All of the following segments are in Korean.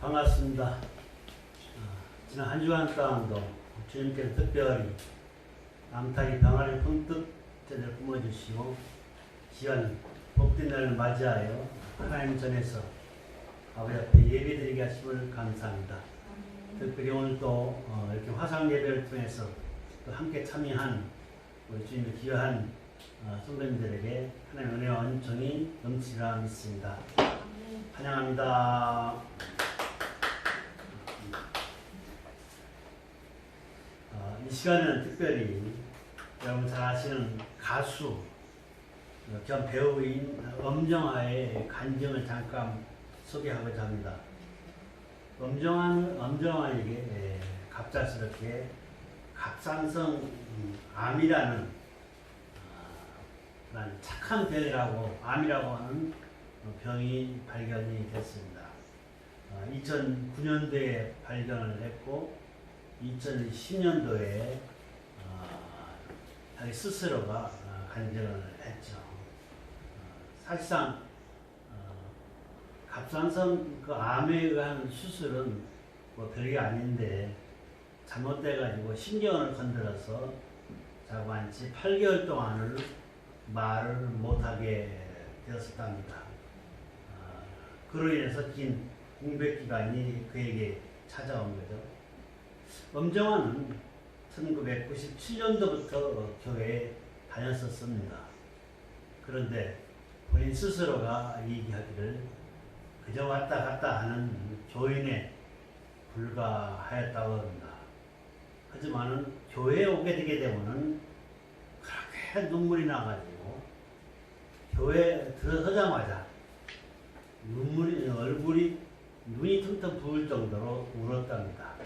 반갑습니다. 지난 한 주간 동안도 주님께서 특별히 남타기 병아리 품뜻 제대로 뿜어주시고 귀한 복된 날을 맞이하여 하나님 전에서 아버지 앞에 예배드리게 하심을 감사합니다. 특별히 오늘 또 이렇게 화상 예배를 통해서 또 함께 참여한 우리 주님의 귀한 선배님들에게 하나님의 은혜와 은총이 넘치리라 믿습니다. 환영합니다. 이 시간에는 특별히 여러분 잘 아시는 가수 겸 배우인 엄정화의 간증을 잠깐 소개하고자 합니다. 엄정화에게 갑작스럽게 갑상선 암이라는 착한 병이라고 암이라고 하는 병이 발견이 됐습니다. 2009년도에 발견을 했고 2010년도에 자기 스스로가 간증을 했죠. 사실상 갑상선 그 암에 의한 수술은 뭐 별게 아닌데 잘못돼가지고 신경을 건드려서 자고 한지 8개월 동안을 말을 못하게 되었었답니다. 그로 인해서 긴 공백 기간이 그에게 찾아온 거죠. 엄정화는 1997년도부터 교회에 다녔었습니다. 그런데 본인 스스로가 얘기하기를 그저 왔다 갔다 하는 교인에 불과하였다고 합니다. 하지만은 교회에 오게 되게 되면은 그렇게 눈물이 나가지고 교회에 들어서자마자 눈이 텅텅 부을 정도로 울었답니다.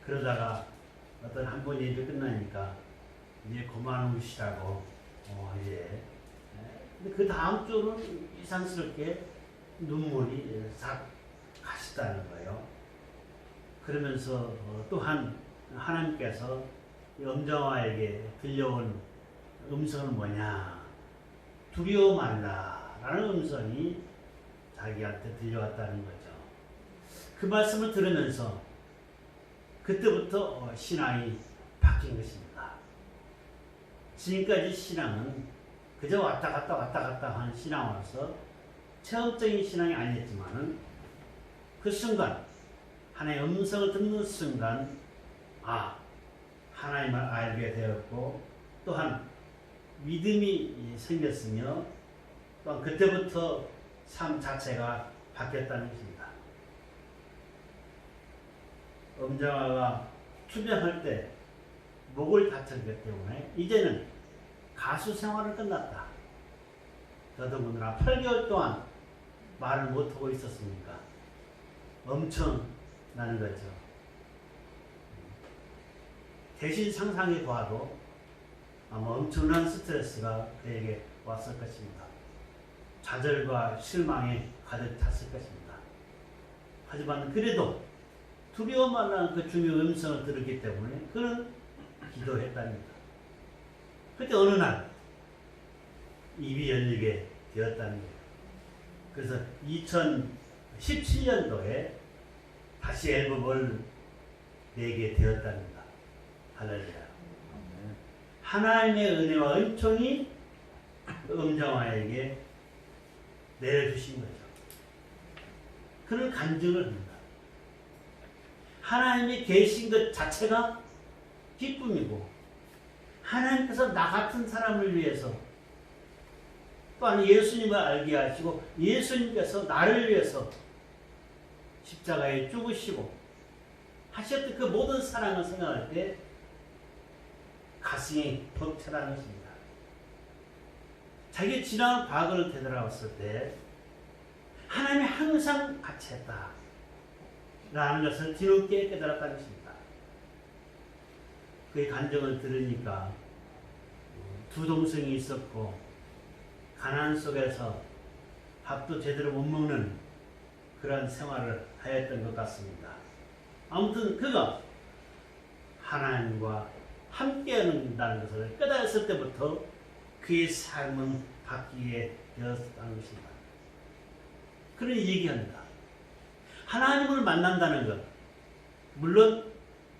그러다가 어떤 한 번 예배 끝나니까 이제 그만 우시라고 이제 근데 그 다음 주는 이상스럽게 눈물이 싹 가시다는 거예요. 그러면서 또한 하나님께서 엄정화에게 들려온 음성은 뭐냐? 두려워 말라라는 음성이 자기한테 들려왔다는 거죠. 그 말씀을 들으면서 그때부터 신앙이 바뀐 것입니다. 지금까지 신앙은 그저 왔다 갔다 하는 신앙으로서 체험적인 신앙이 아니었지만은 그 순간 하나님의 음성을 듣는 순간 하나님을 알게 되었고 또한 믿음이 생겼으며 또한 그때부터 삶 자체가 바뀌었다는 것입니다. 엄정화가 투병할 때 목을 다쳤기 때문에 이제는 가수 생활은 끝났다. 더더군다나 8개월 동안 말을 못하고 있었으니까 엄청나는 거죠. 대신 상상해 봐도 아마 엄청난 스트레스가 그에게 왔을 것입니다. 좌절과 실망에 가득 찼을 것입니다. 하지만 그래도 두려워 말라는 그 주님의 음성을 들었기 때문에 그는 기도했답니다. 그때 어느 날 입이 열리게 되었다는 거예요. 그래서 2017년도에 다시 앨범을 내게 되었답니다. 할렐루야. 하나님의 은혜와 은총이 엄정화에게 내려주신 거죠. 그는 간증을 합니다. 하나님이 계신 것 자체가 기쁨이고 하나님께서 나 같은 사람을 위해서 또한 예수님을 알게 하시고 예수님께서 나를 위해서 십자가에 죽으시고 하셨던 그 모든 사랑을 생각할 때 가슴이 벅차다는 것입니다. 자기 지난 과거를 되돌아봤을 때 하나님이 항상 같이 했다 라는 것을 뒤늦게 깨달았다는 것입니다. 그의 간증을 들으니까 두 동생이 있었고 가난 속에서 밥도 제대로 못 먹는 그런 생활을 하였던 것 같습니다. 아무튼 그가 하나님과 함께 한다는 것을 깨달았을 때부터 그의 삶은 바뀌게 되었다는 것입니다. 그런 얘기합니다. 하나님을 만난다는 것, 물론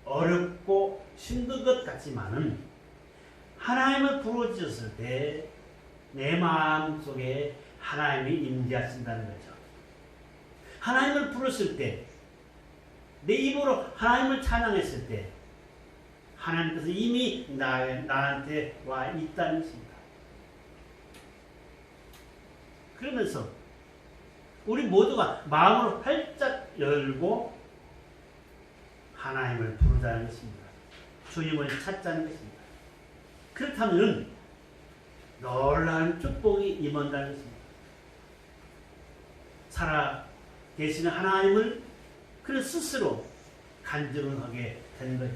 어렵고 힘든 것 같지만은 하나님을 부르짖었을 때 내 마음 속에 하나님이 임재하신다는 거죠. 하나님을 부르실 때, 내 입으로 하나님을 찬양했을 때 하나님께서 이미 나한테 와 있다는 것입니다. 그러면서 우리 모두가 마음을 활짝 열고 하나님을 부르자는 것입니다. 주님을 찾자는 것입니다. 그렇다면 놀라운 축복이 임한다는 것입니다. 살아 계시는 하나님을 그는 스스로 간증을 하게 되는 거죠.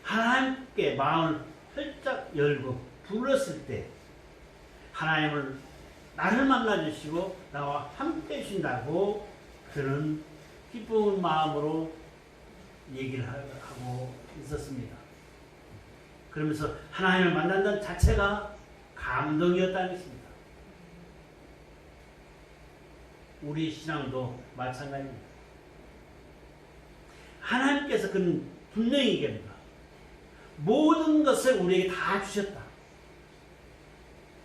하나님께 마음을 활짝 열고 불렀을 때 하나님을 나를 만나주시고 나와 함께 해주신다고 그는 기쁜 마음으로 얘기를 하고 있었습니다. 그러면서 하나님을 만난다는 자체가 감동이었다는 것입니다. 우리 신앙도 마찬가지입니다. 하나님께서 그는 분명히 얘기합니다. 모든 것을 우리에게 다 주셨다.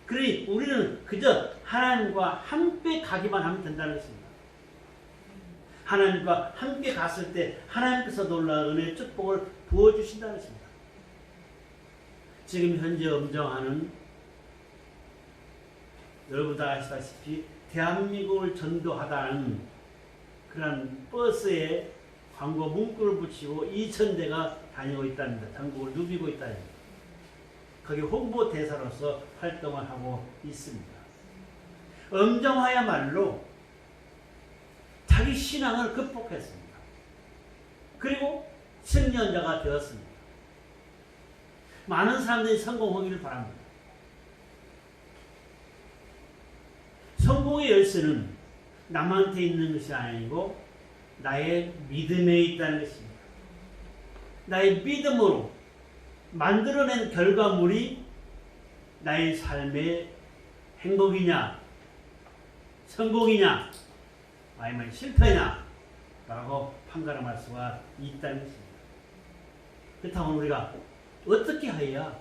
그러니 우리는 그저 하나님과 함께 가기만 하면 된다는 것입니다. 하나님과 함께 갔을 때 하나님께서 놀라운 은혜의 축복을 부어주신다는 것입니다. 지금 현재 음정하는 여러분 다 아시다시피 대한민국을 전도하다는 그런 버스에 광고 문구를 붙이고 2,000대가 다니고 있답니다. 전국을 누비고 있다는 거기 홍보 대사로서 활동을 하고 있습니다. 음정화야말로 자기 신앙을 극복했습니다. 그리고 승리자가 되었습니다. 많은 사람들이 성공하기를 바랍니다. 성공의 열쇠는 남한테 있는 것이 아니고 나의 믿음에 있다는 것입니다. 나의 믿음으로 만들어낸 결과물이 나의 삶의 행복이냐, 성공이냐, 아니면 실패냐 라고 판가름할 수가 있다는 것입니다. 그렇다면 우리가 어떻게 해야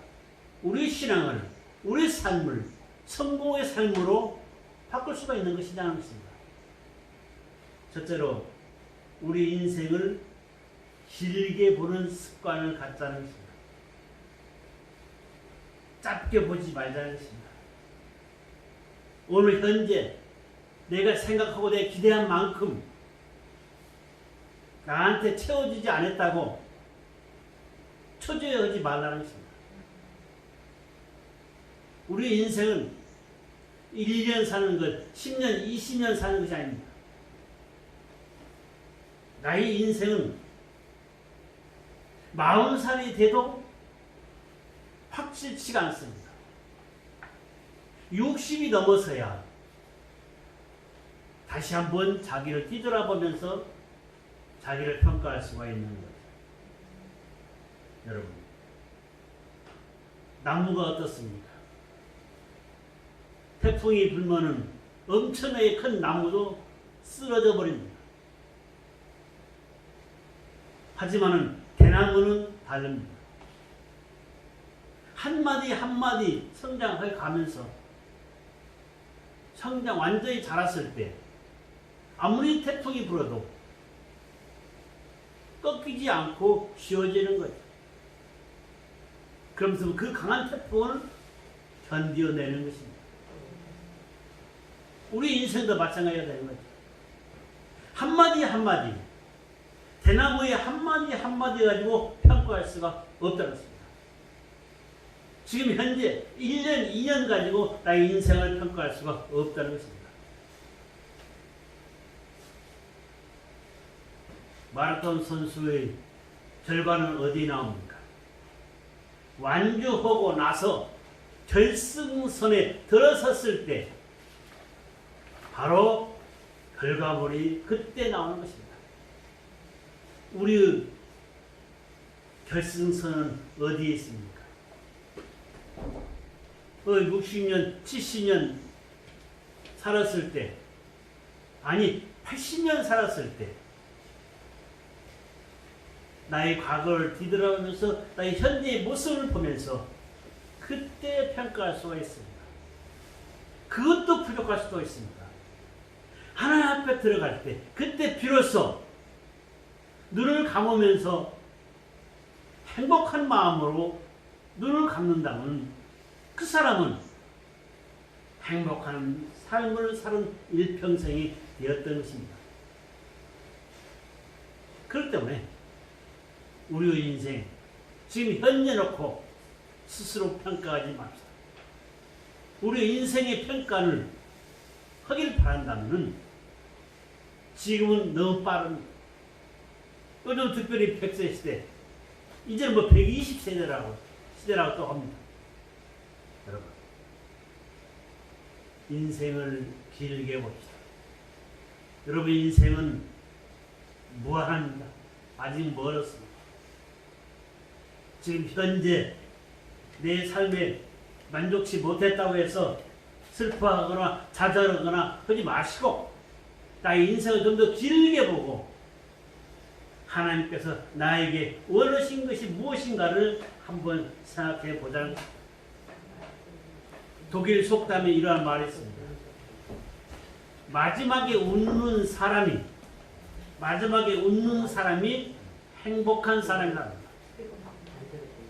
우리 신앙을, 우리 삶을 성공의 삶으로 바꿀 수가 있는 것이냐는 것입니다. 첫째로 우리 인생을 길게 보는 습관을 갖자는 것입니다. 짧게 보지 말자는 것입니다. 오늘 현재 내가 생각하고 내 기대한 만큼 나한테 채워지지 않았다고 초조해하지 말라는 것입니다. 우리 인생은 1년 사는 것, 10년, 20년 사는 것이 아닙니다. 나의 인생은 40살이 돼도 확실치가 않습니다. 60이 넘어서야 다시 한번 자기를 뒤돌아보면서 자기를 평가할 수가 있는 거죠. 여러분, 나무가 어떻습니까? 태풍이 불면은 엄청나게 큰 나무도 쓰러져 버립니다. 하지만은 대나무는 다릅니다. 한마디 한마디 성장해 가면서 성장 완전히 자랐을 때 아무리 태풍이 불어도 꺾이지 않고 쉬어지는 거죠. 그러면서 그 강한 태풍을 견뎌내는 것입니다. 우리 인생도 마찬가지가 되는 거죠. 한마디 한마디, 대나무의 한마디 한마디 가지고 평가할 수가 없다는 것입니다. 지금 현재 1년, 2년 가지고 나의 인생을 평가할 수가 없다는 것입니다. 마라톤 선수의 결과는 어디 나옵니까? 완주하고 나서 결승선에 들어섰을 때 바로 결과물이 그때 나오는 것입니다. 우리의 결승선은 어디에 있습니까? 60년, 70년 살았을 때, 아니 80년 살았을 때 나의 과거를 뒤돌아보면서 나의 현재의 모습을 보면서 그때 평가할 수가 있습니다. 그것도 부족할 수도 있습니다. 하나님 앞에 들어갈 때 그때 비로소 눈을 감으면서 행복한 마음으로 눈을 감는다면 그 사람은 행복한 삶을 사는 일평생이 되었던 것입니다. 그렇기 때문에 우리의 인생 지금 현재 놓고 스스로 평가하지 맙시다. 우리 인생의 평가를 하길 바란다면 지금은 너무 빠릅니다. 요즘 특별히 100세 시대, 이제는 뭐 120세대라고 시대라고 또 합니다. 여러분, 인생을 길게 봅시다. 여러분 인생은 무한합니다. 아직 멀었습니다. 지금 현재 내 삶에 만족치 못했다고 해서 슬퍼하거나 좌절하거나 하지 마시고 나의 인생을 좀 더 길게 보고 하나님께서 나에게 원하신 것이 무엇인가를 한번 생각해 보자는 것입니다. 독일 속담에 이러한 말이 있습니다. 마지막에 웃는 사람이 행복한 사람이라는 겁니다.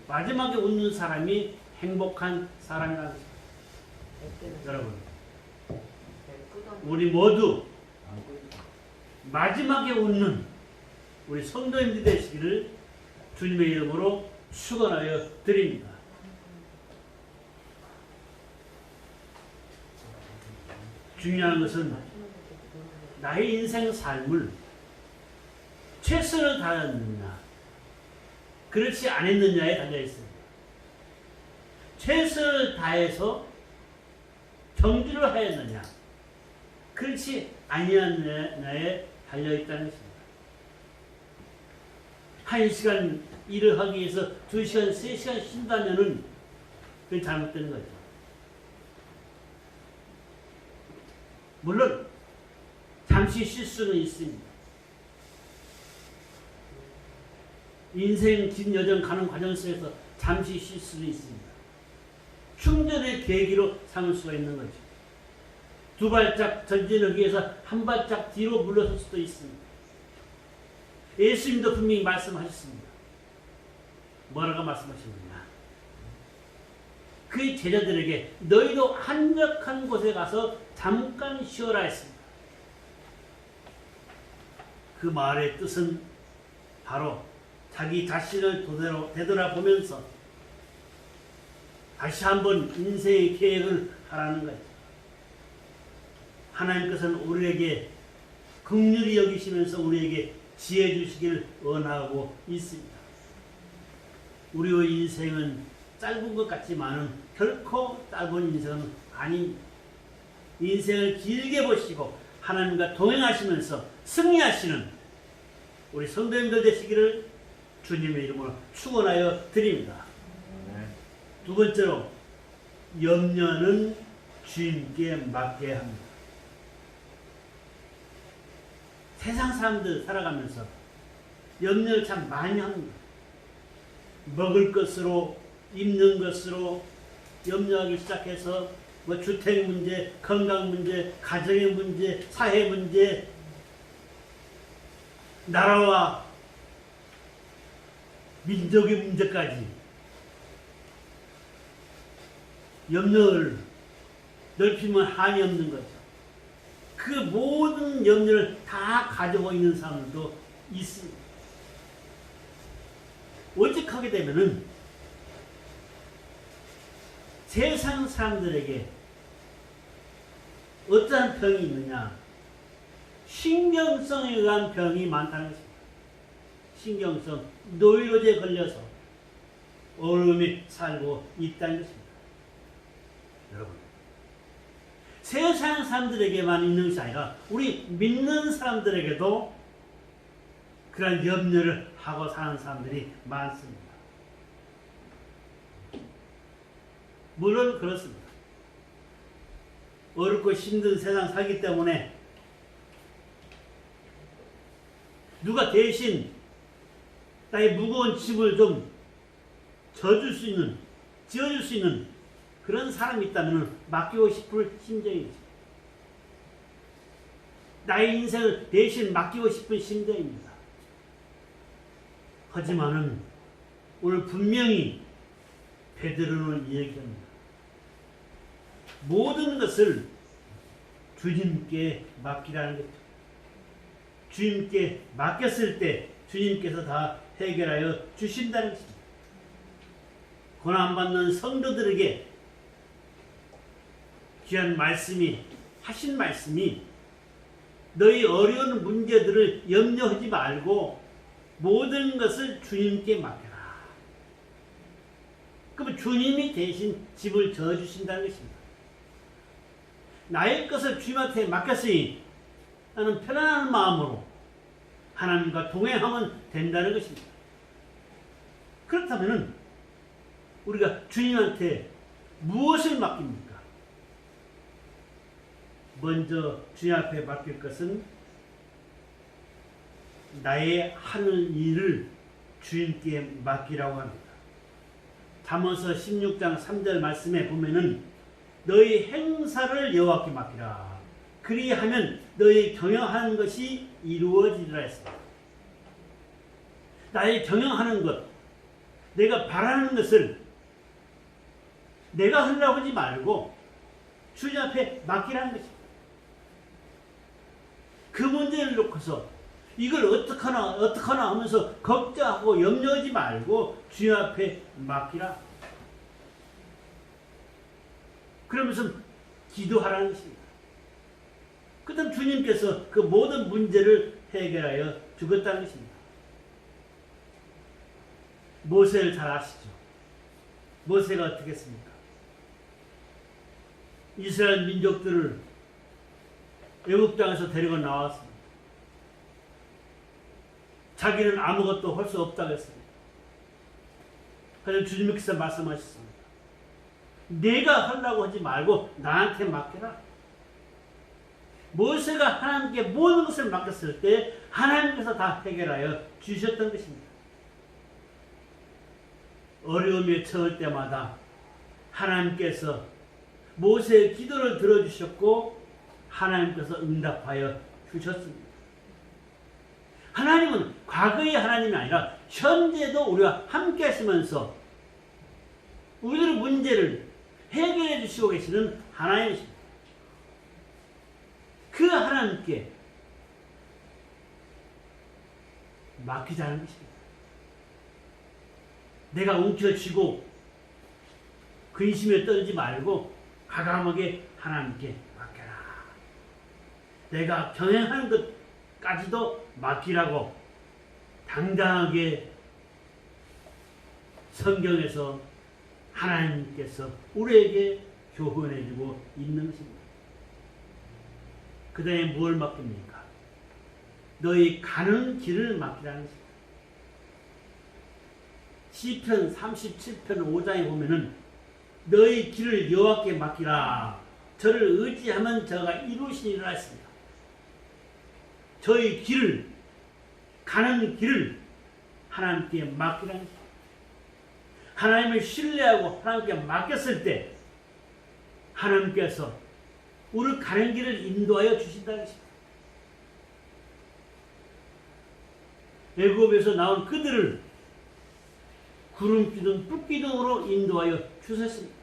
마지막에 웃는 사람이 행복한 사람이라는 것입니다. 여러분, 우리 모두 마지막에 웃는 우리 성도님들 되시기를 주님의 이름으로 축원하여 드립니다. 중요한 것은 나의 인생 삶을 최선을 다했느냐 그렇지 않았느냐에 달려 있습니다. 최선을 다해서 경주를 하였느냐 그렇지 아니었느냐에 달려 있다는 것입니다. 1시간 일을 하기 위해서 2시간, 3시간 쉰다면은 그게 잘못된 거죠. 물론 잠시 쉴 수는 있습니다. 인생 긴 여정 가는 과정 속에서 잠시 쉴 수는 있습니다. 충전의 계기로 삼을 수가 있는 거죠. 2발짝 전진하기 위해서 1발짝 뒤로 물러설 수도 있습니다. 예수님도 분명히 말씀하셨습니다. 뭐라고 말씀하셨느냐? 그의 제자들에게 너희도 한적한 곳에 가서 잠깐 쉬어라 했습니다. 그 말의 뜻은 바로 자기 자신을 되돌아보면서 다시 한번 인생의 계획을 하라는 거죠. 하나님께서는 우리에게 긍휼히 여기시면서 우리에게 지혜 주시기를 원하고 있습니다. 우리의 인생은 짧은 것 같지만은 결코 짧은 인생은 아닙니다. 인생을 길게 보시고 하나님과 동행하시면서 승리하시는 우리 성도님들 되시기를 주님의 이름으로 축원하여 드립니다. 두 번째로 염려는 주님께 맡겨야 합니다. 세상 사람들 살아가면서 염려를 참 많이 합니다. 먹을 것으로, 입는 것으로 염려하기 시작해서 뭐 주택 문제, 건강 문제, 가정의 문제, 사회 문제, 나라와 민족의 문제까지 염려를 넓히면 한이 없는 거죠. 그 모든 염려를 다 가지고 있는 사람들도 있습니다. 오직하게 되면은 세상 사람들에게 어떠한 병이 있느냐? 신경성에 의한 병이 많다는 것입니다. 신경성, 노이로제에 걸려서 어려움이 살고 있다는 것입니다. 여러분, 세상 사람들에게만 있는 것이 아니라 우리 믿는 사람들에게도 그런 염려를 하고 사는 사람들이 많습니다. 물론 그렇습니다. 어렵고 힘든 세상 살기 때문에 누가 대신 나의 무거운 짐을 좀 져줄 수 있는, 지어줄 수 있는 그런 사람이 있다면 맡기고 싶을 심정이지. 나의 인생을 대신 맡기고 싶은 심정입니다. 하지만은 오늘 분명히 베드로는 이야기합니다. 모든 것을 주님께 맡기라는 거죠. 주님께 맡겼을 때 주님께서 다 해결하여 주신다는 것입니다. 고난받는 성도들에게 귀한 말씀이, 하신 말씀이 너희 어려운 문제들을 염려하지 말고 모든 것을 주님께 맡겨라. 그러면 주님이 대신 집을 져주신다는 것입니다. 나의 것을 주님한테 맡겼으니 나는 편안한 마음으로 하나님과 동행하면 된다는 것입니다. 그렇다면 우리가 주님한테 무엇을 맡깁니까? 먼저 주님 앞에 맡길 것은 나의 하는 일을 주님께 맡기라고 합니다. 잠언서 16장 3절 말씀에 보면은 너희 행사를 여호와께 맡기라. 그리하면 너희 경영하는 것이 이루어지리라 했습니다. 나의 경영하는 것, 내가 바라는 것을 내가 하려고 하지 말고 주님 앞에 맡기라는 것입니다. 그 문제를 놓고서 이걸 어떡하나 하면서 걱정하고 염려하지 말고 주님 앞에 맡기라. 그러면서 기도하라는 것입니다. 그 다음 주님께서 그 모든 문제를 해결하여 주겠다는 것입니다. 모세를 잘 아시죠? 모세가 어떻게 했습니까? 이스라엘 민족들을 애굽 땅에서 데리고 나왔습니다. 자기는 아무것도 할 수 없다고 했습니다. 그래서 주님께서 말씀하셨습니다. 내가 하려고 하지 말고 나한테 맡겨라. 모세가 하나님께 모든 것을 맡겼을 때 하나님께서 다 해결하여 주셨던 것입니다. 어려움에 처할 때마다 하나님께서 모세의 기도를 들어주셨고 하나님께서 응답하여 주셨습니다. 하나님은 과거의 하나님이 아니라 현재도 우리와 함께 하시면서 우리들의 문제를 해결해 주시고 계시는 하나님이십니다. 그 하나님께 맡기자는 것입니다. 내가 움켜쥐고 근심에 떨지 말고 과감하게 하나님께 맡겨라. 내가 경영하는 것까지도 맡기라고 당당하게 성경에서 하나님께서 우리에게 교훈해주고 있는 것입니다. 그 다음에 뭘 맡깁니까? 너희 가는 길을 맡기라는 것입니다. 시편 37편 5장에 보면은 너희 길을 여호와께 맡기라. 저를 의지하면 저가 이루시리라 했습니다. 저희 길을, 가는 길을 하나님께 맡기라는 것입니다. 하나님을 신뢰하고 하나님께 맡겼을 때 하나님께서 우리 가는 길을 인도하여 주신다는 것입니다. 애굽에서 나온 그들을 구름기둥, 불기둥으로 인도하여 주셨습니다.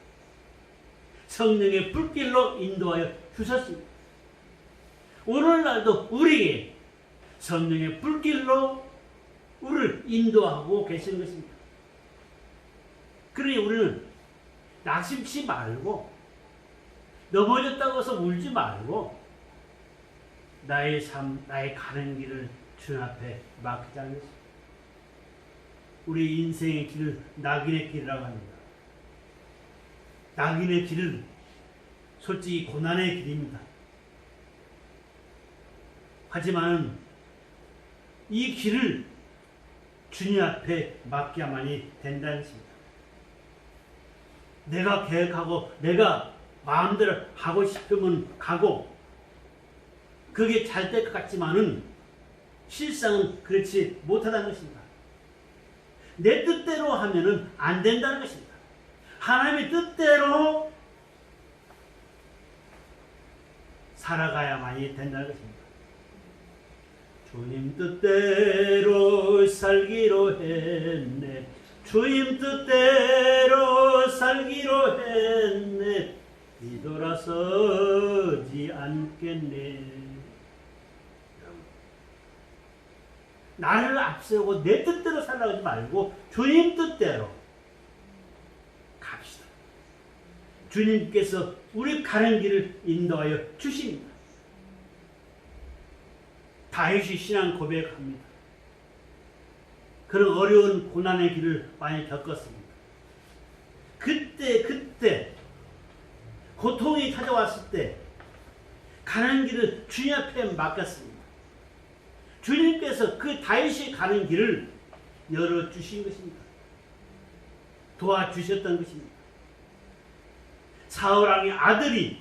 성령의 불길로 인도하여 주셨습니다. 오늘날도 우리에게 성령의 불길로 우리를 인도하고 계시는 것입니다. 그러니 우리는 낙심치 말고 넘어졌다고 해서 울지 말고 나의 삶, 나의 가는 길을 주님 앞에 맡기자는 것입니다. 우리 인생의 길을 낙인의 길이라고 합니다. 낙인의 길은 솔직히 고난의 길입니다. 하지만 이 길을 주님 앞에 맡겨야만이 된다는 것입니다. 내가 계획하고 내가 마음대로 하고 싶으면 가고 그게 잘 될 것 같지만은 실상은 그렇지 못하다는 것입니다. 내 뜻대로 하면은 안 된다는 것입니다. 하나님의 뜻대로 살아가야만이 된다는 것입니다. 주님 뜻대로 살기로 했네. 주님 뜻대로 살기로 했네. 뒤돌아서지 않겠네. 나를 앞세우고 내 뜻대로 살아가지 말고 주님 뜻대로 갑시다. 주님께서 우리 가는 길을 인도하여 주십니다. 다윗이 신앙 고백합니다. 그런 어려운 고난의 길을 많이 겪었습니다. 그때 고통이 찾아왔을 때 가는 길을 주님 앞에 맡겼습니다. 주님께서 그 다윗이 가는 길을 열어주신 것입니다. 도와주셨던 것입니다. 사울왕의 아들이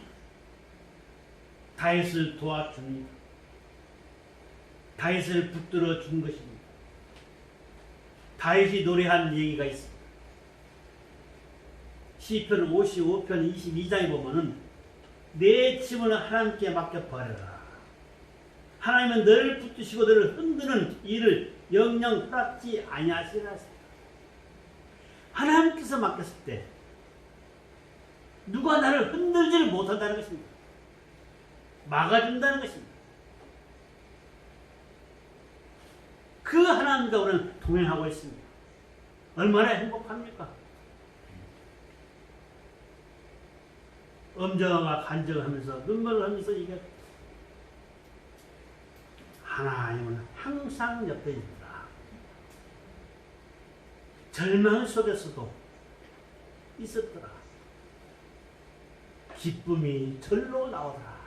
다윗을 도와줍니다. 다윗을 붙들어 준 것입니다. 다윗이 노래한 얘기가 있습니다. 시편 55편 22장에 보면은 내 짐을 하나님께 맡겨버려라. 하나님은 너를 붙드시고 너를 흔드는 일을 영영 허락지 아니하시라. 하나님께서 맡겼을 때 누가 나를 흔들지를 못한다는 것입니다. 막아준다는 것입니다. 그 하나님과 우리는 동행하고 있습니다. 얼마나 행복합니까? 엄정과 간증을 하면서 눈물을 하면서 이게 하나님은 항상 옆에 있다. 절망 속에서도 있었더라. 기쁨이 절로 나오더라.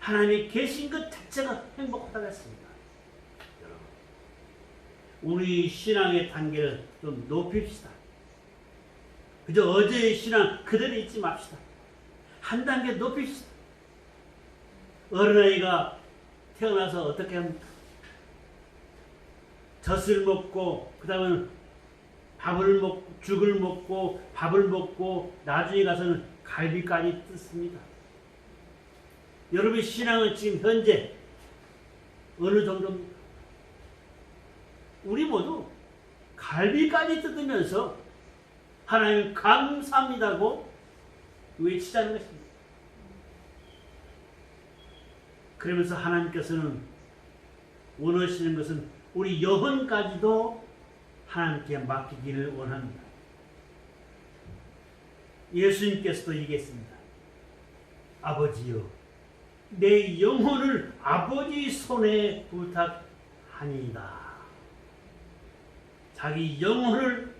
하나님이 계신 것 자체가 행복하다고 했습니다. 여러분, 우리 신앙의 단계를 좀 높입시다. 그저 어제의 신앙 그대로 잊지 맙시다. 한 단계 높입시다. 어린아이가 태어나서 어떻게 합니까? 젖을 먹고 그 다음에 밥을 먹고 죽을 먹고 밥을 먹고 나중에 가서는 갈비까지 뜯습니다. 여러분의 신앙은 지금 현재 어느 정도입니까? 우리 모두 갈비까지 뜯으면서 하나님 감사합니다고 외치자는 것입니다. 그러면서 하나님께서는 원하시는 것은 우리 영혼까지도 하나님께 맡기기를 원합니다. 예수님께서도 얘기했습니다. 아버지여, 내 영혼을 아버지 손에 부탁하니이다. 자기 영혼을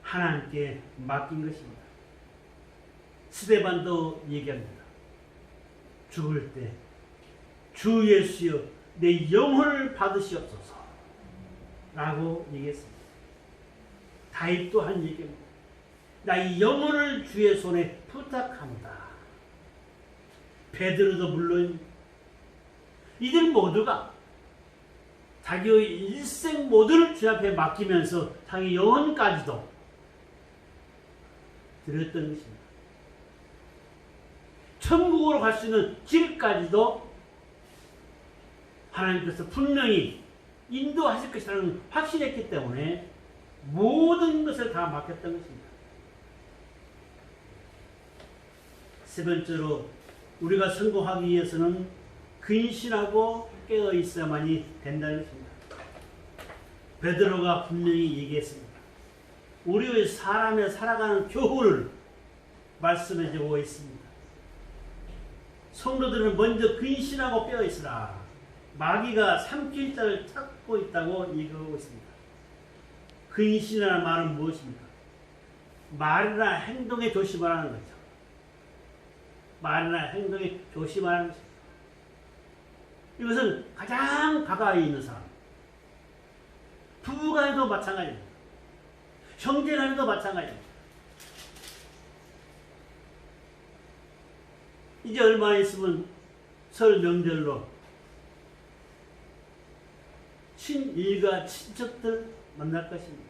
하나님께 맡긴 것입니다. 스데반도 얘기합니다. 죽을 때 주 예수여 내 영혼을 받으시옵소서 라고 얘기했습니다. 다윗도 한 얘기입니다. 나 이 영혼을 주의 손에 부탁합니다. 베드로도 물론 이들 모두가 자기의 일생 모두를 주 앞에 맡기면서 자기 영혼까지도 드렸던 것입니다. 천국으로 갈 수 있는 길까지도 하나님께서 분명히 인도하실 것이라는 확신했기 때문에 모든 것을 다 맡겼던 것입니다. 세 번째로 우리가 성공하기 위해서는 근신하고 깨어 있어야만이 된다는 것입니다. 베드로가 분명히 얘기했습니다. 우리의 사람의 살아가는 교훈을 말씀해 주고 있습니다. 성도들은 먼저 근신하고 깨어 있으라. 마귀가 삼킬 자를 찾고 있다고 얘기하고 있습니다. 근신이라는 말은 무엇입니까? 말이나 행동에 조심하라는 거죠. 말이나 행동에 조심하라는 것입니다. 이것은 가장 가까이 있는 사람, 부부간에도 마찬가지입니다. 형제간에도 마찬가지입니다. 이제 얼마 있으면 설 명절로 친일가 친척들 만날 것입니다.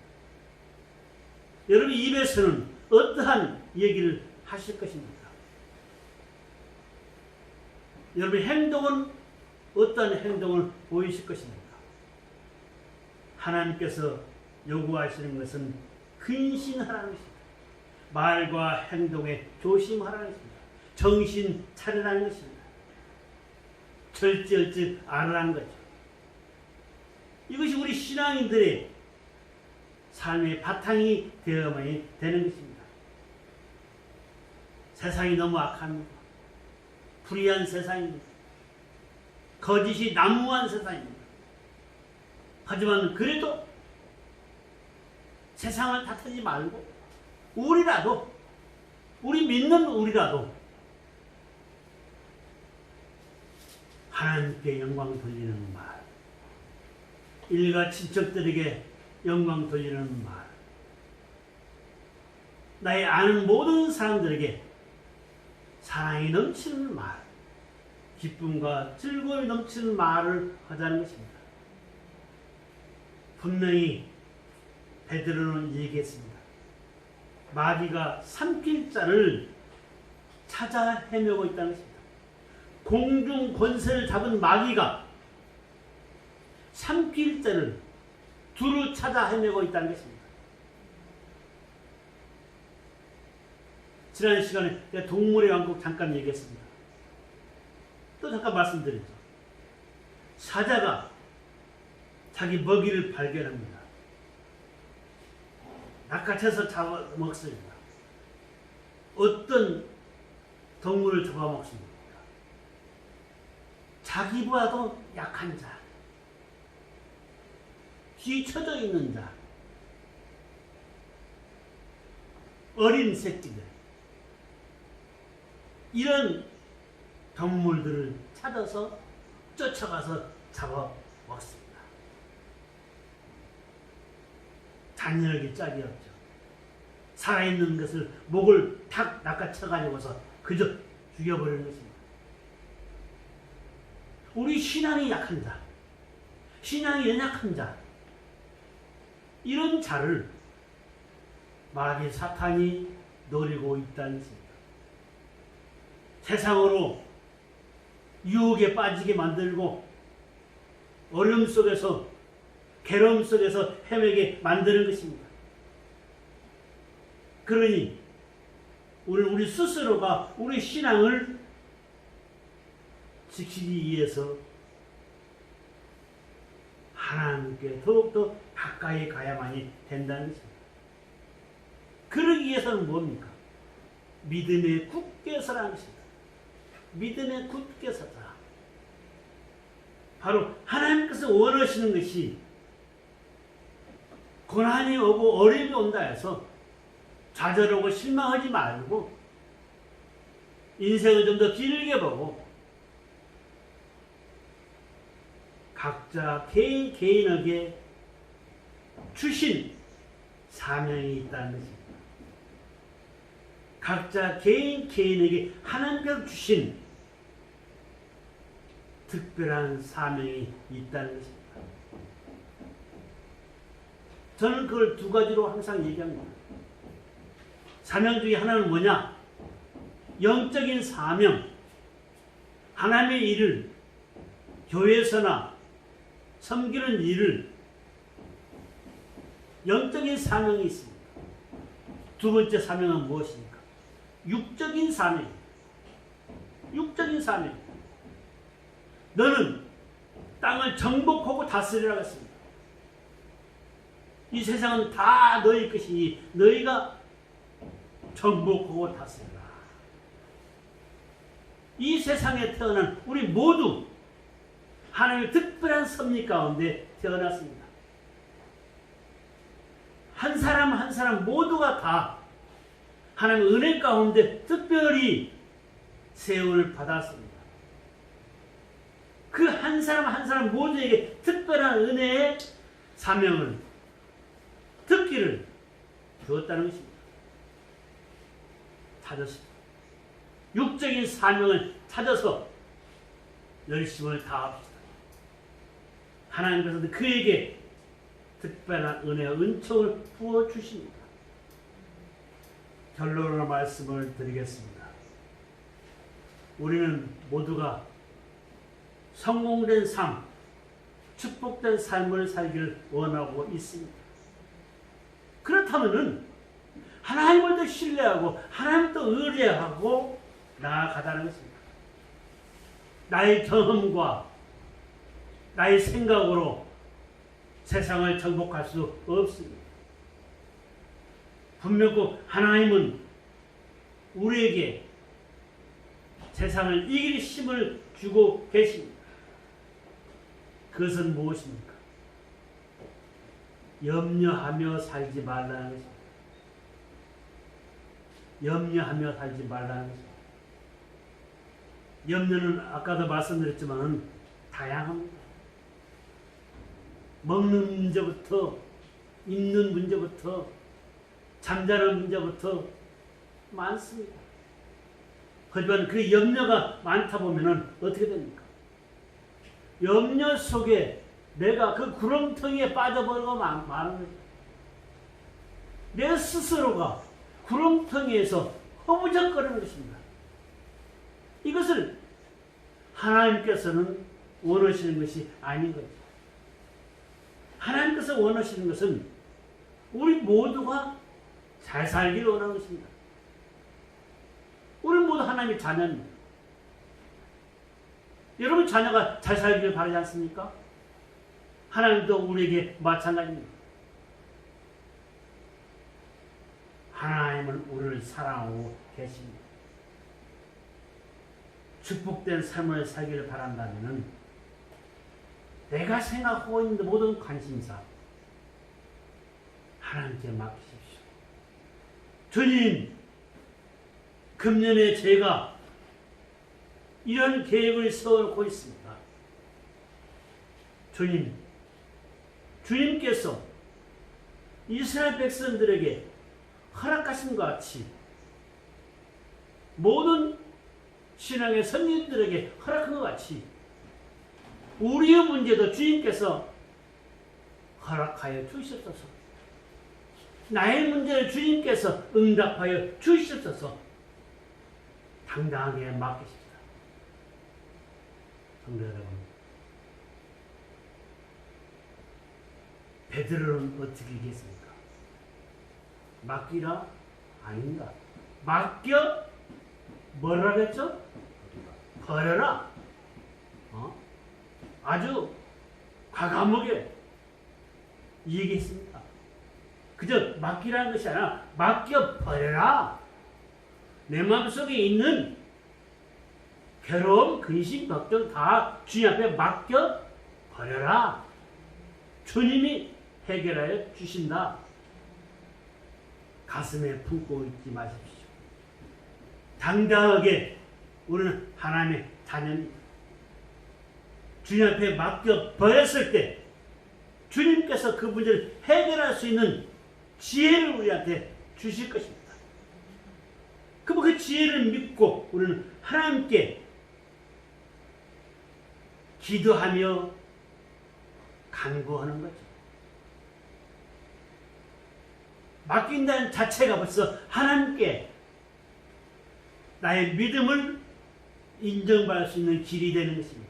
여러분 입에서는 어떠한 얘기를 하실 것입니까? 여러분 행동은 어떠한 행동을 보이실 것입니까? 하나님께서 요구하시는 것은 근신하라는 것입니다. 말과 행동에 조심하라는 것입니다. 정신 차리라는 것입니다. 절제할지 알아라는 거죠. 이것이 우리 신앙인들의 삶의 바탕이 되어야만 되는 것입니다. 세상이 너무 악합니다. 불의한 세상입니다. 거짓이 난무한 세상입니다. 하지만 그래도 세상을 탓하지 말고 우리 믿는 우리라도 하나님께 영광 돌리는 말, 일가 친척들에게 영광 돌리는 말, 나의 아는 모든 사람들에게 사랑이 넘치는 말, 기쁨과 즐거움이 넘치는 말을 하자는 것입니다. 분명히 베드로는 얘기했습니다. 마귀가 삼킬 자를 찾아 헤매고 있다는 것입니다. 공중 권세를 잡은 마귀가 삼킬 자를 두루 찾아 헤매고 있다는 것입니다. 지난 시간에 동물의 왕국 잠깐 얘기했습니다. 또 잠깐 말씀드리죠. 사자가 자기 먹이를 발견합니다. 낚아채서 잡아먹습니다. 어떤 동물을 잡아먹습니까? 자기보다도 약한 자, 뒤처져 있는 자, 어린 새끼들, 이런 동물들을 찾아서 쫓아가서 잡아먹습니다. 잔인하게 짝이 없죠. 살아있는 것을 목을 탁 낚아쳐가지고서 그저 죽여버리는 것입니다. 우리 신앙이 약한 자, 신앙이 연약한 자, 이런 자를 마귀 사탄이 노리고 있다는 것입니다. 세상으로 유혹에 빠지게 만들고 어려움 속에서 괴로움 속에서 헤매게 만드는 것입니다. 그러니 우리 스스로가 우리 신앙을 지키기 위해서 하나님께 더욱더 가까이 가야만이 된다는 것입니다. 그러기 위해서는 뭡니까? 믿음에 굳게 서라는 것입니다. 믿음에 굳게 서자. 바로 하나님께서 원하시는 것이 고난이 오고 어려움이 온다 해서 좌절하고 실망하지 말고 인생을 좀 더 길게 보고 각자 개인에게 주신 사명이 있다는 것입니다. 각자 개인에게 하나님께서 주신 특별한 사명이 있다는 것입니다. 저는 그걸 두 가지로 항상 얘기합니다. 사명 중에 하나는 뭐냐? 영적인 사명, 하나님의 일을 교회에서나 섬기는 일을 영적인 사명이 있습니다. 두 번째 사명은 무엇입니까? 육적인 사명. 육적인 사명. 너는 땅을 정복하고 다스리라고 했습니다. 이 세상은 다 너희 것이니 너희가 정복하고 다스리라. 이 세상에 태어난 우리 모두 하나님의 특별한 섭리 가운데 태어났습니다. 한 사람 한 사람 모두가 다 하나님의 은혜 가운데 특별히 세움을 받았습니다. 그 한 사람 한 사람 모두에게 특별한 은혜의 사명을, 특기를 주었다는 것입니다. 찾았습니다. 육적인 사명을 찾아서 열심을 다합시다. 하나님께서도 그에게 특별한 은혜와 은총을 부어주십니다. 결론으로 말씀을 드리겠습니다. 우리는 모두가 성공된 삶, 축복된 삶을 살기를 원하고 있습니다. 그렇다면 하나님을 더 신뢰하고 하나님을 더 의뢰하고 나아가다는 것입니다. 나의 경험과 나의 생각으로 세상을 정복할 수 없습니다. 분명히 하나님은 우리에게 세상을 이길 힘을 주고 계십니다. 그것은 무엇입니까? 염려하며 살지 말라는 것입니다. 염려하며 살지 말라는 것입니다. 염려는 아까도 말씀드렸지만 다양합니다. 먹는 문제부터 입는 문제부터 잠자는 문제부터 많습니다. 하지만 그 염려가 많다 보면 어떻게 됩니까? 염려 속에 내가 그 구렁텅이에 빠져버리고 마는 거죠. 내 스스로가 구렁텅이에서 허부적거리는 것입니다. 이것을 하나님께서는 원하시는 것이 아닌 거죠. 하나님께서 원하시는 것은 우리 모두가 잘 살기를 원하는 것입니다. 우리 모두 하나님의 자녀입니다. 여러분 자녀가 잘 살기를 바라지 않습니까? 하나님도 우리에게 마찬가지입니다. 하나님은 우리를 사랑하고 계십니다. 축복된 삶을 살기를 바란다면 내가 생각하고 있는 모든 관심사 하나님께 맡기십시오. 주님, 금년에 제가 이런 계획을 세워놓고 있습니다. 주님께서 이스라엘 백성들에게 허락하신 것 같이 모든 신앙의 선진들에게 허락한 것 같이 우리의 문제도 주님께서 허락하여 주시옵소서. 나의 문제를 주님께서 응답하여 주시옵소서. 당당하게 맡기십시다. 성도 여러분, 베드로는 어떻게 얘기했습니까? 맡기라? 아닌가? 맡겨? 뭐라 그랬죠? 버려라. 아주 과감하게 얘기했습니다. 그저 맡기라는 것이 아니라 맡겨 버려라. 내 마음속에 있는 괴로움, 근심, 걱정 다 주님 앞에 맡겨 버려라. 주님이 해결하여 주신다. 가슴에 품고 있지 마십시오. 당당하게 우리는 하나님의 자녀입니다. 주님 앞에 맡겨 버렸을 때 주님께서 그 문제를 해결할 수 있는 지혜를 우리한테 주실 것입니다. 그럼 그 지혜를 믿고 우리는 하나님께 기도하며 간구하는 거죠. 맡긴다는 자체가 벌써 하나님께 나의 믿음을 인정받을 수 있는 길이 되는 것입니다.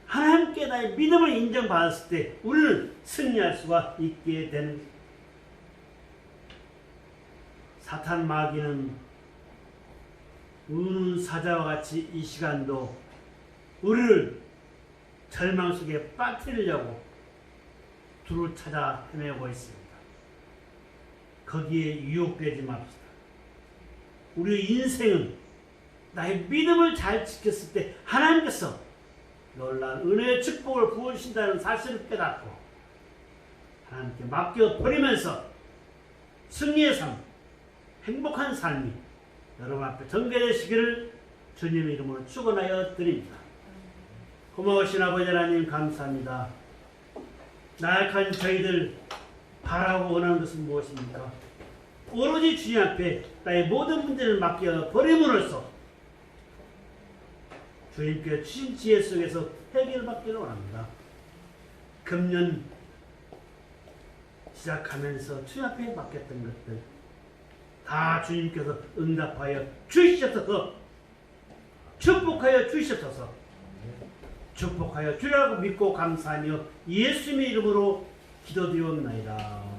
하나님께 나의 믿음을 인정받았을 때 우리는 승리할 수가 있게 되는 것입니다. 사탄 마귀는 우는 사자와 같이 이 시간도 우리를 절망 속에 빠뜨리려고 두루 찾아 헤매고 있습니다. 거기에 유혹되지 맙시다. 우리의 인생은 나의 믿음을 잘 지켰을 때 하나님께서 놀라운 은혜의 축복을 부어주신다는 사실을 깨닫고 하나님께 맡겨버리면서 승리의 삶, 행복한 삶이 여러분 앞에 전개되시기를 주님의 이름으로 축원하여 드립니다. 고마우신 아버지 하나님 감사합니다. 나약한 저희들 바라고 원하는 것은 무엇입니까? 오로지 주님 앞에 나의 모든 문제를 맡겨버림으로써 주님께 주신 지혜 속에서 해결받기를 원합니다. 금년 시작하면서 주님 앞에 맡겼던 것들 다 주님께서 응답하여 주시옵소서. 축복하여 주시옵소서. 축복하여 주라고 믿고 감사하며 예수님의 이름으로 기도드리옵나이다.